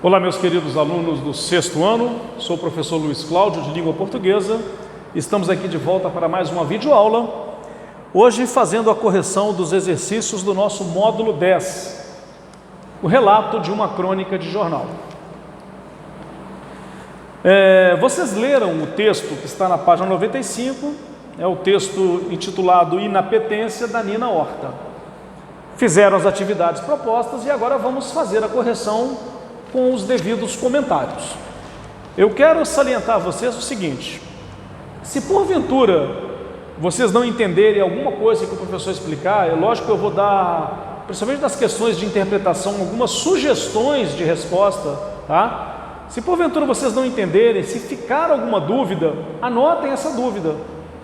Olá, meus queridos alunos do sexto ano, sou o professor Luiz Cláudio, de Língua Portuguesa. Estamos aqui de volta para mais uma videoaula, hoje fazendo a correção dos exercícios do nosso módulo 10, o relato de uma crônica de jornal. Vocês leram o texto que está na página 95, é o texto intitulado Inapetência, da Nina Horta. Fizeram as atividades propostas e agora vamos fazer a correção com os devidos comentários. Eu quero salientar a vocês o seguinte: se porventura vocês não entenderem alguma coisa que o professor explicar, é lógico que eu vou dar, principalmente das questões de interpretação, algumas sugestões de resposta, tá? Se porventura vocês não entenderem, se ficar alguma dúvida, anotem essa dúvida,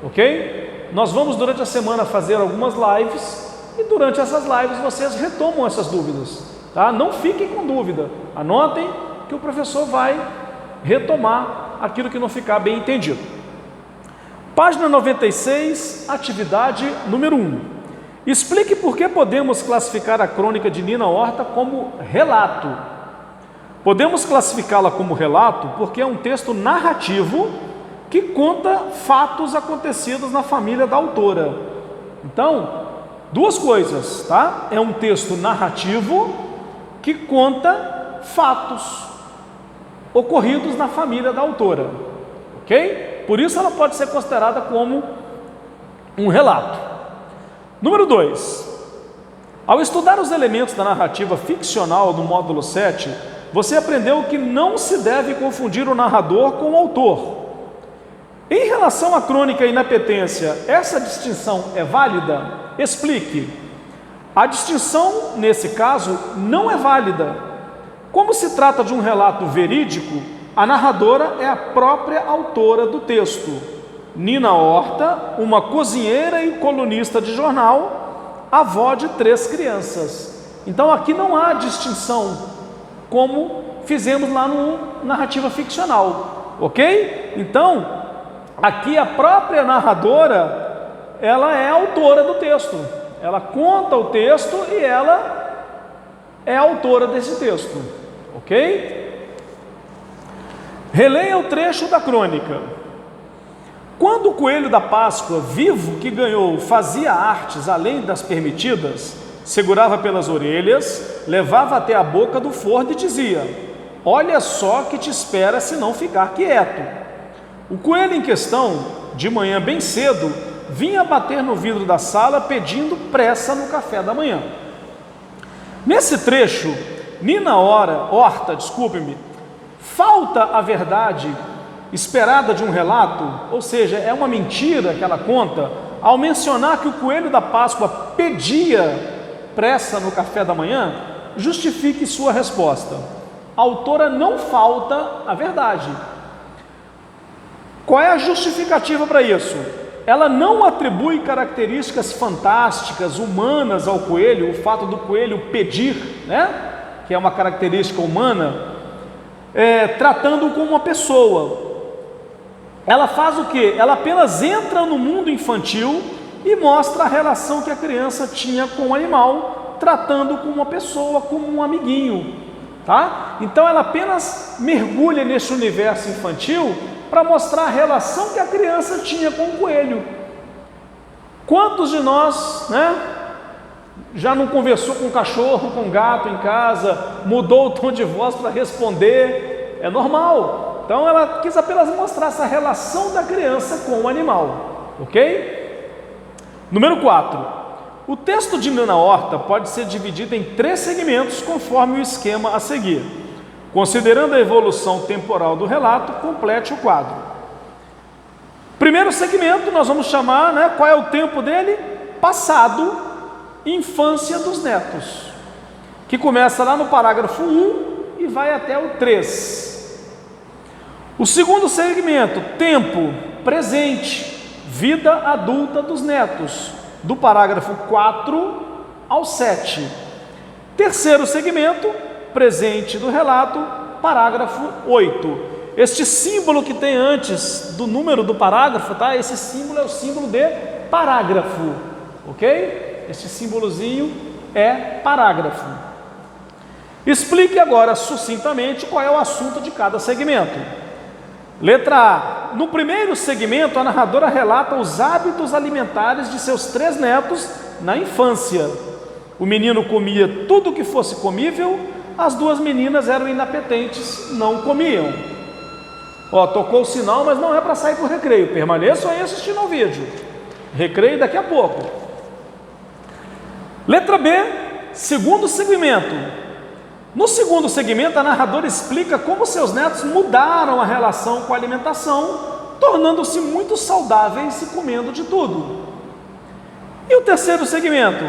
ok? Nós vamos durante a semana fazer algumas lives e durante essas lives vocês retomam essas dúvidas. Tá? Não fiquem com dúvida, anotem que o professor vai retomar aquilo que não ficar bem entendido. Página 96, atividade número 1. Explique por que podemos classificar a crônica de Nina Horta como relato. Podemos classificá-la como relato porque é um texto narrativo que conta fatos acontecidos na família da autora. Então, duas coisas, tá? É um texto narrativo que conta fatos ocorridos na família da autora, ok? Por isso ela pode ser considerada como um relato. Número 2. Ao estudar os elementos da narrativa ficcional do módulo 7, você aprendeu que não se deve confundir o narrador com o autor. Em relação à crônica Inapetência, essa distinção é válida? Explique. A distinção, nesse caso, não é válida. Como se trata de um relato verídico, a narradora é a própria autora do texto. Nina Horta, uma cozinheira e colunista de jornal, avó de 3 crianças. Então aqui não há distinção, como fizemos lá no narrativa ficcional, ok? Então, aqui a própria narradora, ela é a autora do texto. Ela conta o texto e ela é a autora desse texto, ok? Releia o trecho da crônica. Quando o coelho da Páscoa, vivo que ganhou, fazia artes além das permitidas, segurava pelas orelhas, levava até a boca do forno e dizia: olha só que te espera se não ficar quieto. O coelho em questão, de manhã bem cedo, vinha bater no vidro da sala pedindo pressa no café da manhã. Nesse trecho, Nina Horta, falta a verdade esperada de um relato, ou seja, é uma mentira que ela conta, ao mencionar que o coelho da Páscoa pedia pressa no café da manhã. Justifique sua resposta. A autora não falta a verdade. Qual é a justificativa para isso? Ela não atribui características fantásticas, humanas ao coelho, o fato do coelho pedir, né? Que é uma característica humana, tratando-o como uma pessoa. Ela faz o quê? Ela apenas entra no mundo infantil e mostra a relação que a criança tinha com o animal, tratando como uma pessoa, como um amiguinho, tá? Então ela apenas mergulha nesse universo infantil para mostrar a relação que a criança tinha com o coelho. Quantos de nós, né, já não conversou com o cachorro, com o gato em casa, mudou o tom de voz para responder? É normal. Então ela quis apenas mostrar essa relação da criança com o animal, ok? Número 4. O texto de Nina Horta pode ser dividido em 3 segmentos conforme o esquema a seguir. Considerando a evolução temporal do relato, complete o quadro. Primeiro segmento, nós vamos chamar, né, qual é o tempo dele? Passado, infância dos netos, que começa lá no parágrafo 1 e vai até o 3. O segundo segmento, tempo presente, vida adulta dos netos, do parágrafo 4 ao 7. Terceiro segmento, presente do relato, parágrafo 8. Este símbolo que tem antes do número do parágrafo, tá? Esse símbolo é o símbolo de parágrafo, ok? Este símbolozinho é parágrafo. Explique agora sucintamente qual é o assunto de cada segmento. Letra A. No primeiro segmento, a narradora relata os hábitos alimentares de seus 3 netos na infância. O menino comia tudo que fosse comível, as 2 meninas eram inapetentes, não comiam. Ó, tocou o sinal, mas não é para sair para o recreio. Permaneçam aí assistindo ao vídeo. Recreio daqui a pouco. Letra B, segundo segmento. No segundo segmento, a narradora explica como seus netos mudaram a relação com a alimentação, tornando-se muito saudáveis e comendo de tudo. E o terceiro segmento?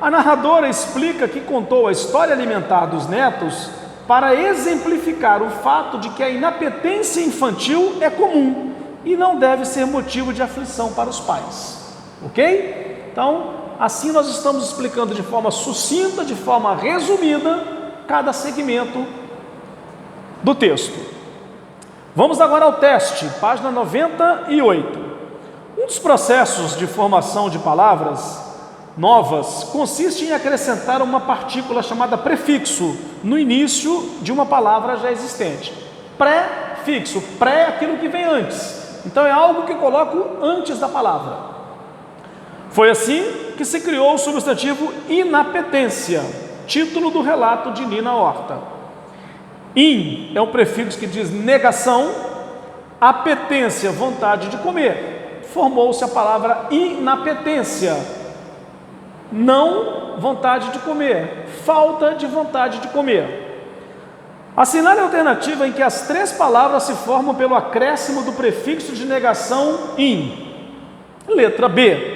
A narradora explica que contou a história alimentar dos netos para exemplificar o fato de que a inapetência infantil é comum e não deve ser motivo de aflição para os pais. Ok? Então, assim nós estamos explicando de forma sucinta, de forma resumida, cada segmento do texto. Vamos agora ao teste, página 98. Um dos processos de formação de palavras novas consiste em acrescentar uma partícula chamada prefixo no início de uma palavra já existente. Prefixo, pré é aquilo que vem antes. Então é algo que eu coloco antes da palavra. Foi assim que se criou o substantivo inapetência, título do relato de Nina Horta. In é um prefixo que diz negação, apetência, vontade de comer. Formou-se a palavra inapetência, não vontade de comer, falta de vontade de comer. Assinale a alternativa em que as 3 palavras se formam pelo acréscimo do prefixo de negação in. Letra B.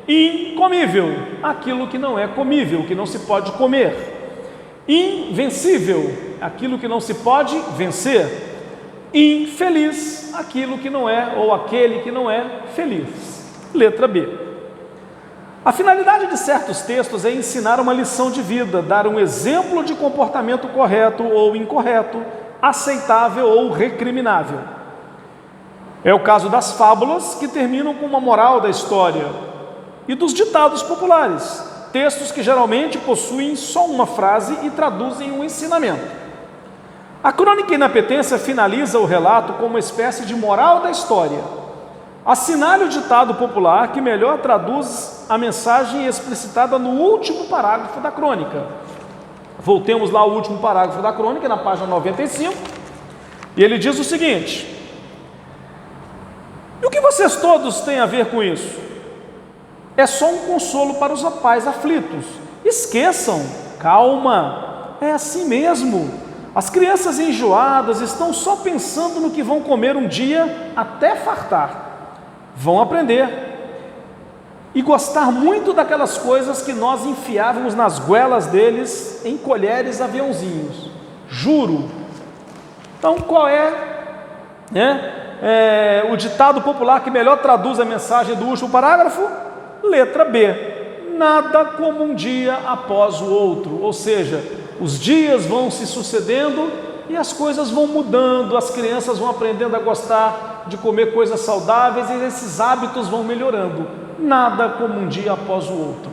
Incomível, aquilo que não é comível, que não se pode comer. Invencível, aquilo que não se pode vencer. Infeliz, aquilo que não é, ou aquele que não é feliz. Letra B. A finalidade de certos textos é ensinar uma lição de vida, dar um exemplo de comportamento correto ou incorreto, aceitável ou recriminável. É o caso das fábulas, que terminam com uma moral da história, e dos ditados populares, textos que geralmente possuem só uma frase e traduzem um ensinamento. A crônica inapetência finaliza o relato com uma espécie de moral da história. Assinale o ditado popular que melhor traduz a mensagem explicitada no último parágrafo da crônica. Voltemos lá ao último parágrafo da crônica, na página 95, e ele diz o seguinte: e o que vocês todos têm a ver com isso? É só um consolo para os pais aflitos. Esqueçam, calma, é assim mesmo. As crianças enjoadas estão só pensando no que vão comer um dia até fartar. Vão aprender e gostar muito daquelas coisas que nós enfiávamos nas goelas deles em colheres aviãozinhos. Juro. Então, qual é o ditado popular que melhor traduz a mensagem do último parágrafo? Letra B. Nada como um dia após o outro. Ou seja, os dias vão se sucedendo e as coisas vão mudando, as crianças vão aprendendo a gostar de comer coisas saudáveis e esses hábitos vão melhorando. Nada como um dia após o outro.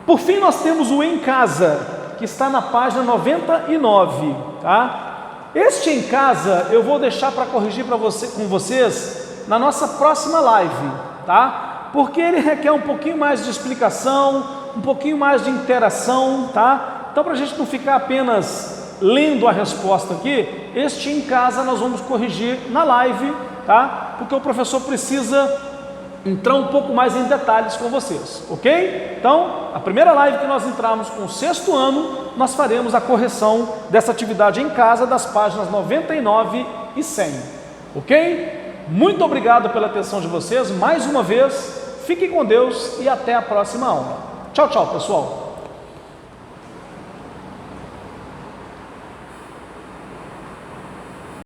Por fim, nós temos o em casa, que está na página 99, tá? Este em casa eu vou deixar para corrigir com vocês na nossa próxima live, tá? Porque ele requer um pouquinho mais de explicação, um pouquinho mais de interação, tá? Então, para a gente não ficar apenas lendo a resposta aqui, este em casa nós vamos corrigir na live, tá? Porque o professor precisa entrar um pouco mais em detalhes com vocês, ok? Então, a primeira live que nós entrarmos com o 6º ano, nós faremos a correção dessa atividade em casa das páginas 99 e 100, ok? Muito obrigado pela atenção de vocês, mais uma vez, fiquem com Deus e até a próxima aula. Tchau, tchau, pessoal!